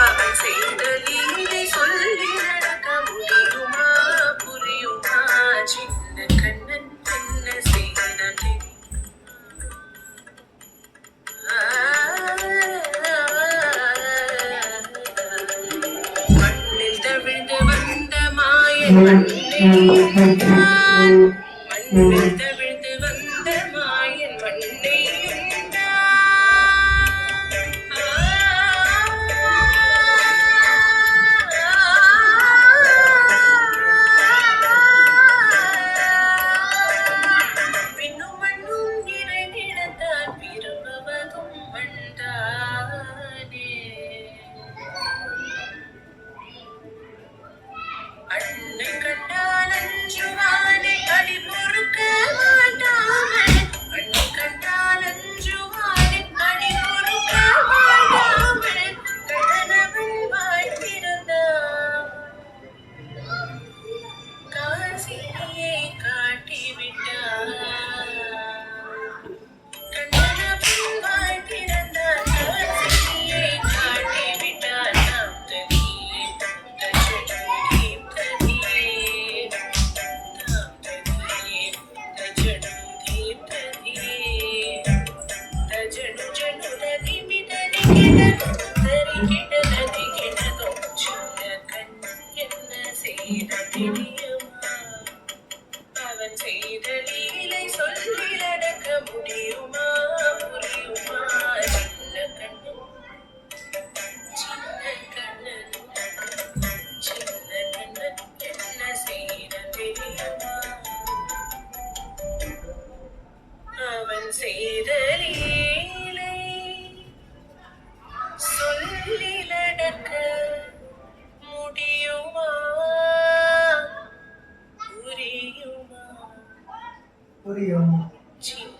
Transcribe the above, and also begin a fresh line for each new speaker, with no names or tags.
அவன் செய்த லீலை சொல்லி நடக்க முடியுமா புரியுமா சின்ன கண்ணன் என்ன செய்தான் மண்ணில் தவிழ்ந்து வந்த மாயன் மண்ணில் தவிழ்ந்து வந்த மாயன் மண்ணை பின்னும் மண்ணும் நிறைந்திடத்தான் விரும்புவதும் மண்தானே அன்னை கண்டால் அஞ்சுவானே அடி பொறுக்க மாட்டாமல் அன்னை கண்டால் அஞ்சுவானே அடி பொறுக்க மாட்டாமல் கண்ணனவன் வாழ்த்திருந்தான் காசினியை காட்டிவிட்டான் கண்ணனவன் வாழ்த்திருந்தான் காசினியை காட்டிவிட்டான் நாம் தனியே தஜடும் தீர்த்ததியே நாம் தனியே தஜடும் தீர்த்ததியே தஜடு ஜடுததி மிததி கிடதரி கிடததி கிடதோ சின்ன கண்ணன் என்ன செய்த தெரியுமா அவன் செய்த லீலை சொல்லி நடக்க முடியுமா புரியுமா சின்ன கண்ணன் சின்ன கண்ணன் சின்ன கண்ணன் என்ன செய்த தெரியுமா அவன் செய்த லீலை சொல்லி நடக்க முடியுமா புரியுமா
புரியும்.
சின்ன